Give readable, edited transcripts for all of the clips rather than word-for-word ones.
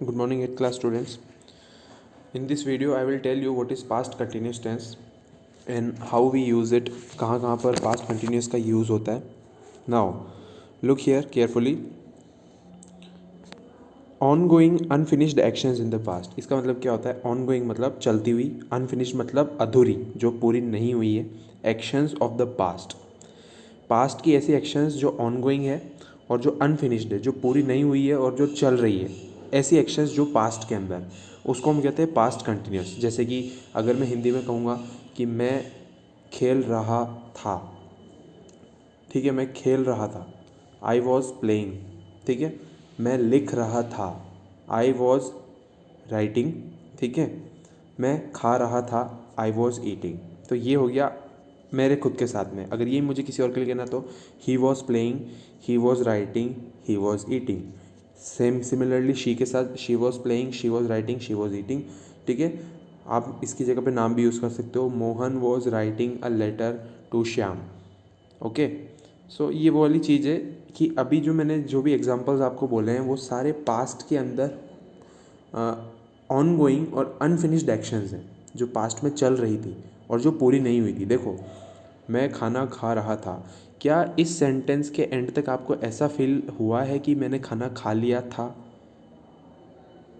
Good morning, 8th class students. In this video, I will tell you what is past continuous tense and how we use it. कहाँ कहाँ पर past continuous का use होता है. Now, look here carefully. Ongoing unfinished actions in the past. इसका मतलब क्या होता है? Ongoing मतलब चलती हुई, unfinished मतलब अधूरी, जो पूरी नहीं हुई है. Actions of the past. Past की ऐसी एक्शंस जो ऑनगोइंग है और जो अनफिनिश्ड है, जो पूरी नहीं हुई है और जो चल रही है, ऐसी एक्शंस जो पास्ट के अंदर, उसको हम कहते हैं पास्ट कंटिन्यूस. जैसे कि अगर मैं हिंदी में कहूँगा कि मैं खेल रहा था, ठीक है, मैं खेल रहा था, आई वॉज प्लेइंग, ठीक है, मैं लिख रहा था, आई वॉज राइटिंग, ठीक है, मैं खा रहा था, आई वॉज ईटिंग. तो ये हो गया मेरे खुद के साथ में. अगर ये मुझे किसी और के लिए कहना तो he was playing, he was writing, he was eating. Same similarly she के साथ she was playing, she was writing, she was eating. ठीक है, आप इसकी जगह पे नाम भी यूज़ कर सकते हो. Mohan was writing a letter to Shyam. Okay, so ये वो वाली चीज़ है कि अभी जो मैंने जो भी एग्जांपल्स आपको बोले हैं वो सारे पास्ट के अंदर ऑनगोइंग और अनफिनिश्ड एक्शंस हैं जो पास्ट में चल रही थी और जो पूरी नहीं हुई थी. देखो, मैं खाना खा रहा था. क्या इस सेंटेंस के एंड तक आपको ऐसा फील हुआ है कि मैंने खाना खा लिया था?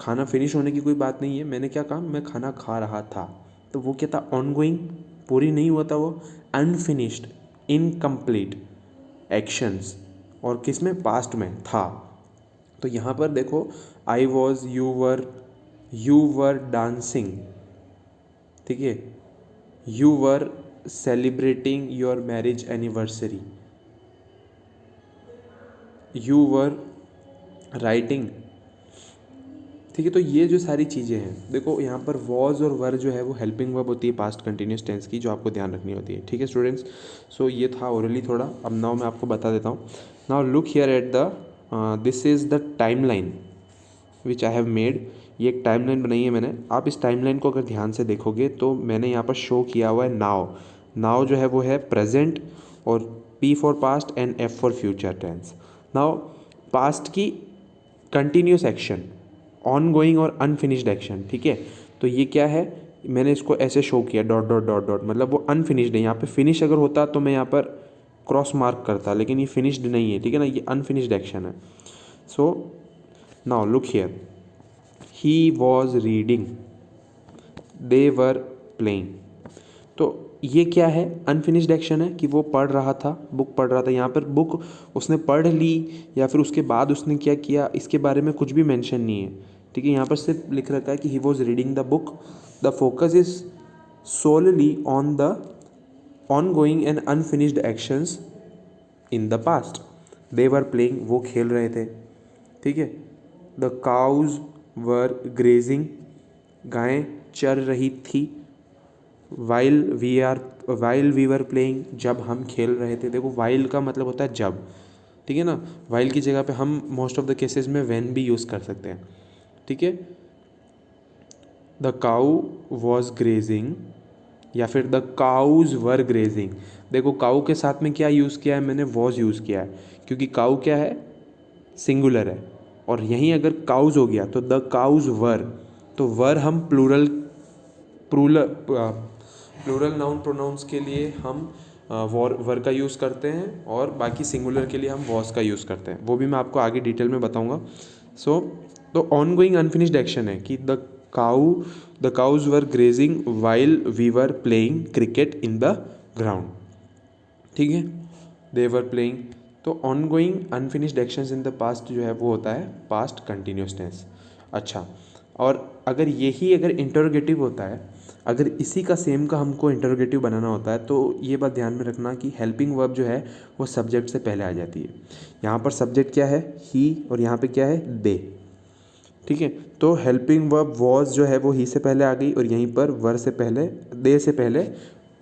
खाना फिनिश होने की कोई बात नहीं है. मैंने क्या कहा? मैं खाना खा रहा था. तो वो क्या था? ऑनगोइंग, पूरी नहीं हुआ था वो. Unfinished, incomplete actions. और किस में? पास्ट में था. तो यहाँ पर देखो, I was, you were dancing, ठीक है, you were celebrating your marriage anniversary, you were writing. ठीक है, तो ये जो सारी चीज़ें हैं, देखो यहाँ पर वॉज और वर जो है वो हेल्पिंग वर्ब होती है पास्ट कंटिन्यूस टेंस की, जो आपको ध्यान रखनी होती है. ठीक है स्टूडेंट्स, सो ये था ओरली थोड़ा. अब नाउ मैं आपको बता देता हूँ. Now look here at the this is the time line which I have made. ये एक टाइमलाइन बनाई है मैंने. आप इस टाइमलाइन को अगर ध्यान से देखोगे तो मैंने यहाँ पर शो किया हुआ है नाउ. नाउ जो है वो है प्रेजेंट, और P for past and F for future tense. Now past की कंटिन्यूस एक्शन, ऑन गोइंग और अनफिनिश्ड एक्शन, ठीक है. तो ये क्या है? मैंने इसको ऐसे शो किया डॉट डॉट डॉट डॉट, मतलब वो अनफिनिश्ड है. यहाँ पे फिनिश अगर होता तो मैं यहाँ पर क्रॉस मार्क करता, लेकिन ये फिनिश्ड नहीं है, ठीक है ना, ये अनफिनिश्ड एक्शन है. So now look here, he was reading, they were playing. तो ये क्या है? अनफिनिश्ड एक्शन है कि वो पढ़ रहा था, बुक पढ़ रहा था. यहाँ पर बुक उसने पढ़ ली या फिर उसके बाद उसने क्या किया, इसके बारे में कुछ भी मेंशन नहीं है. ठीक है, यहाँ पर सिर्फ लिख रखा है कि ही was reading the book. The focus is solely on the on going and unfinished actions in the past. They were playing, वो खेल रहे थे. ठीक है, द काउज वर ग्रेजिंग, गायें चर रही थी. वाइल वी वर प्लेइंग, जब हम खेल रहे थे. देखो, वाइल का मतलब होता है जब, ठीक है ना. वाइल की जगह पे हम मोस्ट ऑफ द केसेस में व्हेन भी यूज़ कर सकते हैं. ठीक है, द काऊ वॉज ग्रेजिंग या फिर द काउज वर ग्रेजिंग. देखो, काऊ के साथ में क्या यूज़ किया है मैंने? वॉज यूज़ किया है, क्योंकि काऊ क्या है? सिंगुलर है. और यहीं अगर काउज हो गया तो द काउज वर, तो वर हम प्लूरल प्लूरल नाउन प्रोनाउंस के लिए हम वर का यूज़ करते हैं, और बाकी सिंगुलर के लिए हम वॉज का यूज़ करते हैं. वो भी मैं आपको आगे डिटेल में बताऊंगा. सो तो ऑन गोइंग अनफिनिश्ड एक्शन है कि the cows were grazing while we were playing cricket in the ground. ठीक है, दे वर प्लेइंग. तो on going unfinished actions in the past जो है वो होता है पास्ट कंटिन्यूस टेंस. अच्छा, और अगर अगर इंटरोगेटिव होता है, अगर इसी का सेम का हमको इंटरोगेटिव बनाना होता है, तो ये बात ध्यान में रखना कि हेल्पिंग वर्ब जो है वो सब्जेक्ट से पहले आ जाती है. यहाँ पर सब्जेक्ट क्या है? ही, और यहाँ पे क्या है? दे. ठीक है, तो हेल्पिंग वर्ब वॉज जो है वो ही से पहले आ गई, और यहीं पर वर से पहले, दे से पहले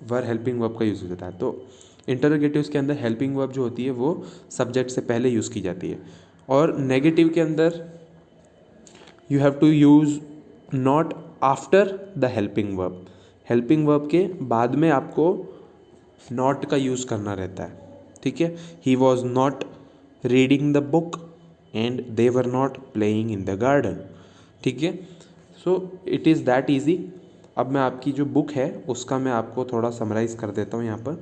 वर हेल्पिंग वर्ब का यूज़ हो जाता है. तो इंटरोगेटिव्स के अंदर हेल्पिंग वर्ब जो होती है वो सब्जेक्ट से पहले यूज़ की जाती है. और नेगेटिव के अंदर you have to use not after the helping verb. Helping verb के बाद में आपको नॉट का यूज़ करना रहता है. ठीक है, ही was not reading the book and they were not playing in the garden. ठीक है। So it is that easy. अब मैं आपकी जो बुक है उसका मैं आपको थोड़ा समराइज़ कर देता हूँ यहाँ पर।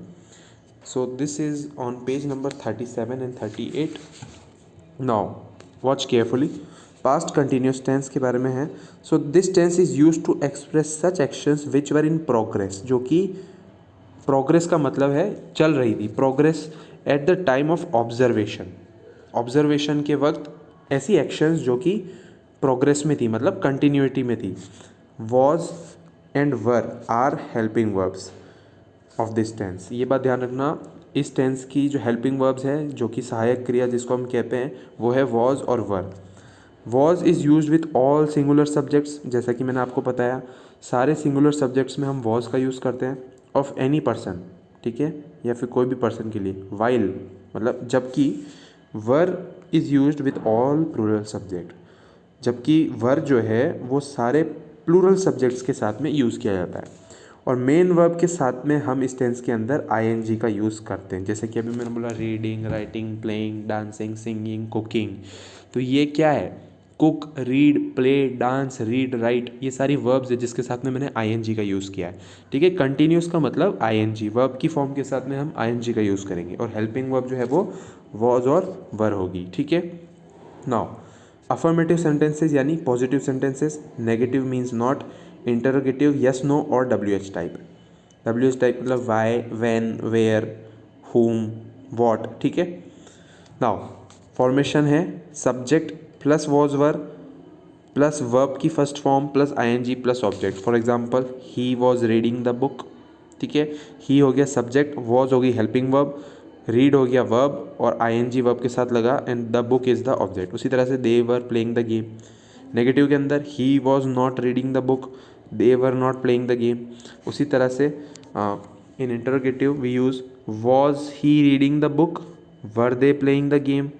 So this is on page number 37 and 38। Now watch carefully. Past continuous tense के बारे में है। So this tense is use to express such actions which were in progress, जो कि प्रोग्रेस का मतलब है चल रही थी, progress at the time of observation, observation के वक्त ऐसी एक्शंस जो कि प्रोग्रेस में थी, मतलब कंटिन्यूटी में थी। Was and were are helping verbs of this tense. ये बात ध्यान रखना, इस टेंस की जो हेल्पिंग वर्ब्स हैं, जो कि सहायक क्रिया जिसको हम कहते हैं, वो है वॉज और were. Was is use with all singular subjects, जैसा कि मैंने आपको बताया सारे सिंगुलर सब्जेक्ट्स में हम वॉज का यूज़ करते हैं। ऑफ एनी पर्सन, ठीक है, या फिर कोई भी पर्सन के लिए। वाइल मतलब जबकि were is use with all plural subject, जबकि वर जो है वो सारे प्लूरल सब्जेक्ट्स के साथ में यूज़ किया जाता है। और मेन वर्ब के साथ में हम इस टेंस के अंदर आईएनजी का यूज़ करते हैं, जैसे कि अभी मैंने बोला reading, writing, playing, dancing, singing, cooking. तो ये क्या है, cook, read, play, dance, read, right, ये सारी वर्ब्स है जिसके साथ में मैंने आईएनजी का यूज़ किया है। ठीक है, कंटिन्यूस का मतलब आईएनजी, वर्ब की फॉर्म के साथ में हम आईएनजी का यूज़ करेंगे, और हेल्पिंग वर्ब जो है वो वॉज और वर होगी। ठीक है। नाउ अफर्मेटिव सेंटेंसेज यानी positive sentences, negative means not, interrogative yes no और WH टाइप। WH टाइप मतलब why, when, where, whom, what. ठीक है। नाउ फॉर्मेशन है subject plus was were plus verb की first form plus ING plus object. For example he was reading the book. ठीक है, ही हो गया सब्जेक्ट, वॉज हो गई हेल्पिंग वर्ब, रीड हो गया वर्ब और आईएनजी वर्ब के साथ लगा, and the book is the object. उसी तरह से they were playing the game. Negative के अंदर he was not reading the book, they were not playing the game. उसी तरह से in interrogative we use was he reading the book, were they playing the game.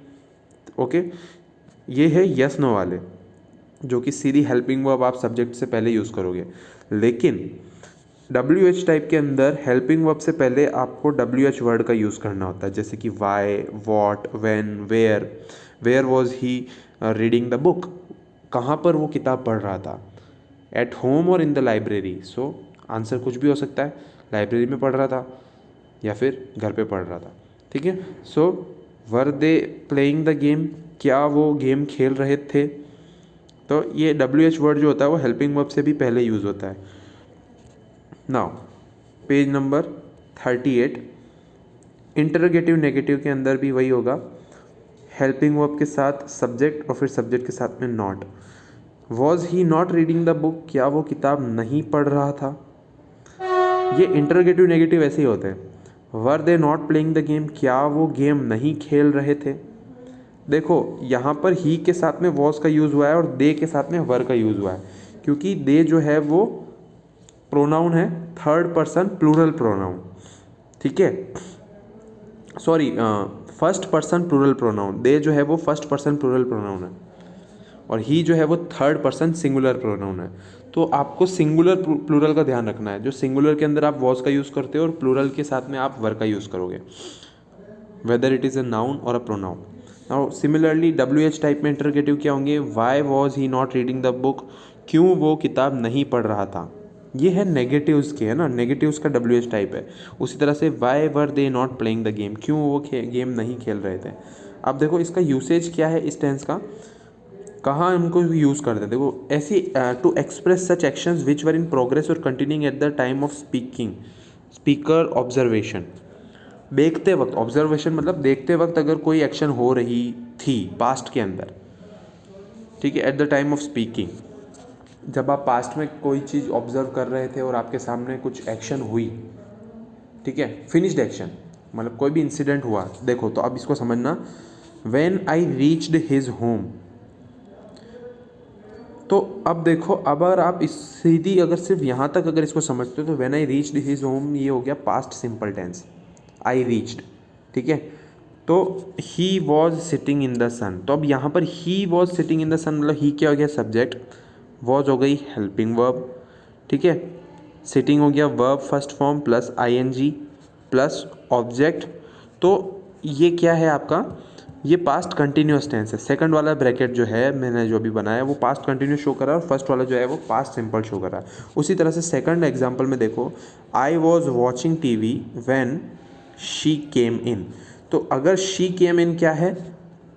Okay, ये है yes no वाले, जो कि सीधी हेल्पिंग वर्ब आप सब्जेक्ट से पहले यूज़ करोगे। लेकिन WH टाइप के अंदर हेल्पिंग वर्ब से पहले आपको WH वर्ड का यूज़ करना होता है, जैसे कि why, what, when, where. Where was he reading the book, कहाँ पर वो किताब पढ़ रहा था, एट होम और in the library. So answer कुछ भी हो सकता है, लाइब्रेरी में पढ़ रहा था या फिर घर पे पढ़ रहा था। ठीक है। सो वर दे प्लेइंग द गेम, क्या वो गेम खेल रहे थे। तो ये WH वर्ड जो होता है वो हेल्पिंग वर्ब से भी पहले यूज़ होता है। Now page number 38, interrogative negative के अंदर भी वही होगा, हेल्पिंग वर्ब के साथ सब्जेक्ट और फिर सब्जेक्ट के साथ में not. Was he not reading the book, क्या वो किताब नहीं पढ़ रहा था। ये इंटरोगेटिव नेगेटिव ऐसे ही होते हैं। Were they not playing the game, क्या वो गेम नहीं खेल रहे थे। देखो यहाँ पर ही के साथ में वॉज का यूज़ हुआ है और दे के साथ में वर का यूज़ हुआ है, क्योंकि दे जो है वो प्रोनाउन है, थर्ड पर्सन प्लूरल प्रोनाउन। ठीक है, sorry, first person plural pronoun. They जो है वो फर्स्ट पर्सन प्लूरल प्रोनाउन है और ही जो है वो थर्ड पर्सन सिंगुलर प्रोनाउन है। तो आपको सिंगुलर प्लूरल का ध्यान रखना है, जो सिंगुलर के अंदर आप वॉज का यूज़ करते हो और प्लूरल के साथ में आप वर का यूज़ करोगे, whether it is a noun और a pronoun. Now similarly WH type में इंटरोगेटिव क्या होंगे, why was he not reading the book, क्यों वो किताब नहीं पढ़ रहा था। ये है नेगेटिव्स के, है ना, नेगेटिव्स का WH टाइप है। उसी तरह से why were they not playing the game, क्यों वो गेम नहीं खेल रहे थे। अब देखो इसका यूसेज क्या है इस टेंस का, कहाँ हमको यूज़ करते हैं। देखो ऐसी to express such actions which were in progress और continuing at the time of speaking, speaker observation. देखते वक्त, ऑब्जर्वेशन मतलब देखते वक्त अगर कोई एक्शन हो रही थी पास्ट के अंदर, ठीक है, eight the time of speaking, जब आप पास्ट में कोई चीज़ ऑब्जर्व कर रहे थे और आपके सामने कुछ एक्शन हुई, ठीक है, फिनिश्ड एक्शन, मतलब कोई भी इंसिडेंट हुआ। देखो तो अब इसको समझना, when I reached his home. तो अब देखो, अगर आप इस सीधी अगर सिर्फ यहाँ तक अगर इसको समझते हो तो when I reached his home ये हो गया past simple tense, I reached. ठीक है, तो he was sitting in the sun. तो अब यहाँ पर he was sitting in the sun मतलब ही क्या हो गया, सब्जेक्ट, वॉज हो गई हेल्पिंग वर्ब। ठीक है, सिटिंग हो गया verb first form plus ING plus object. तो ये क्या है आपका, ये पास्ट कंटिन्यूस टेंस है। सेकंड वाला ब्रैकेट जो है मैंने जो अभी बनाया वो पास्ट कंटिन्यूस शो कर रहा है, और फर्स्ट वाला जो है वो पास्ट सिंपल शो कर रहा है। उसी तरह से सेकंड एग्जांपल में देखो, I was watching TV when she came in. तो अगर शी केम इन क्या है,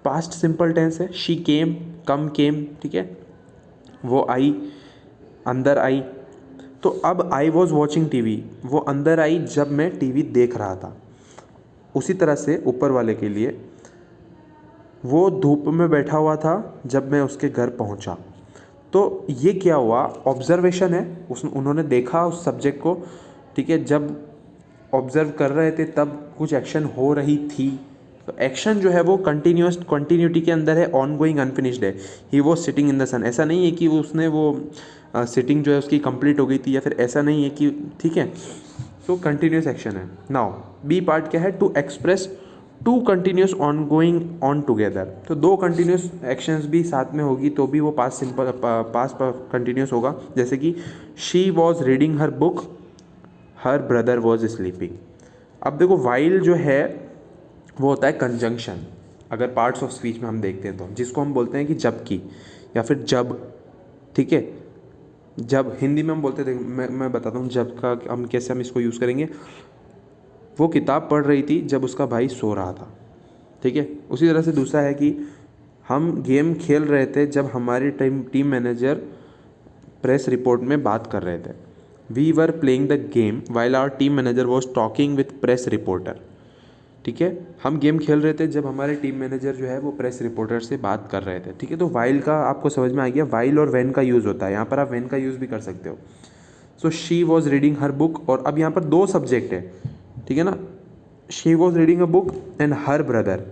पास्ट सिंपल टेंस है। शी केम, कम केम, ठीक है, वो आई, अंदर आई। तो अब आई वॉज वॉचिंग टीवी, वो अंदर आई जब मैं टीवी देख रहा था। उसी तरह से ऊपर वाले के लिए, वो धूप में बैठा हुआ था जब मैं उसके घर पहुंचा। तो ये क्या हुआ, ऑब्जर्वेशन है, उन्होंने देखा उस सब्जेक्ट को, ठीक है, जब ऑब्जर्व कर रहे थे तब कुछ एक्शन हो रही थी। तो एक्शन जो है वो कंटिन्यूटी के अंदर है, ऑन गोइंग अनफिनिश्ड है। ही वो सिटिंग इन द सन, ऐसा नहीं है कि उसने वो सिटिंग जो है उसकी कंप्लीट हो गई थी, या फिर ऐसा नहीं है कि, ठीक है। तो कंटिन्यूस एक्शन है। नाउ बी पार्ट क्या है, to express two continuous on going on together. तो दो कंटिन्यूस एक्शंस भी साथ में होगी तो भी वो पास्ट सिंपल पास्ट कंटिन्यूस होगा। जैसे कि she was reading her book, her brother was sleeping. अब देखो वाइल जो है वो होता है कंजंक्शन, अगर पार्ट्स ऑफ स्पीच में हम देखते हैं तो, जिसको हम बोलते हैं कि जबकि या फिर जब, ठीक है। जब हिंदी में हम बोलते थे, मैं बताता हूँ जब का हम कैसे हम इसको यूज़ करेंगे। वो किताब पढ़ रही थी जब उसका भाई सो रहा था, ठीक है। उसी तरह से दूसरा है कि हम गेम खेल रहे थे जब हमारे टीम मैनेजर प्रेस रिपोर्ट में बात कर रहे थे। We were playing the game while our team manager was talking with press reporter, ठीक है। हम गेम खेल रहे थे जब हमारे टीम मैनेजर जो है वो प्रेस रिपोर्टर से बात कर रहे थे, ठीक है। तो वाइल का आपको समझ में आ गया, वाइल और व्हेन का यूज़ होता है। यहाँ पर आप व्हेन का यूज़ भी कर सकते हो। So she was reading her book, और अब यहाँ पर दो सब्जेक्ट है, ठीक है ना। She was reading a book and her brother,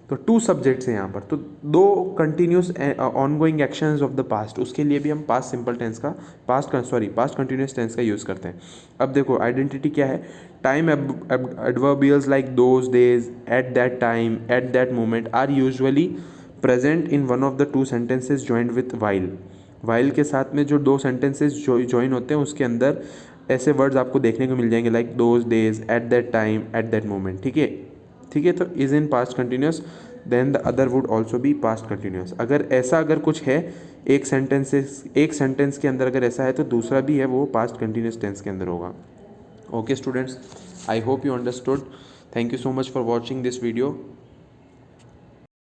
तो टू सब्जेक्ट्स हैं यहाँ पर। तो दो continuous on going actions of the past, उसके लिए भी हम पास्ट सिंपल टेंस का पास्ट कंटिन्यूस टेंस का यूज़ करते हैं। अब देखो आइडेंटिटी क्या है, time adverbials like those days, at that time, at that moment are usually present in one of the two sentences joined with while. While के साथ में जो दो सेंटेंसेज जॉइन होते हैं उसके अंदर ऐसे वर्ड्स आपको देखने को मिल जाएंगे, like those days, at that time, at that moment, ठीक है, ठीक है। तो is in past continuous, then the other would also be past continuous. अगर कुछ है एक सेंटेंस के अंदर अगर ऐसा है तो दूसरा भी है वो पास्ट कंटिन्यूस टेंस के अंदर होगा। Okay students, I hope you understood. Thank you so much for watching this video.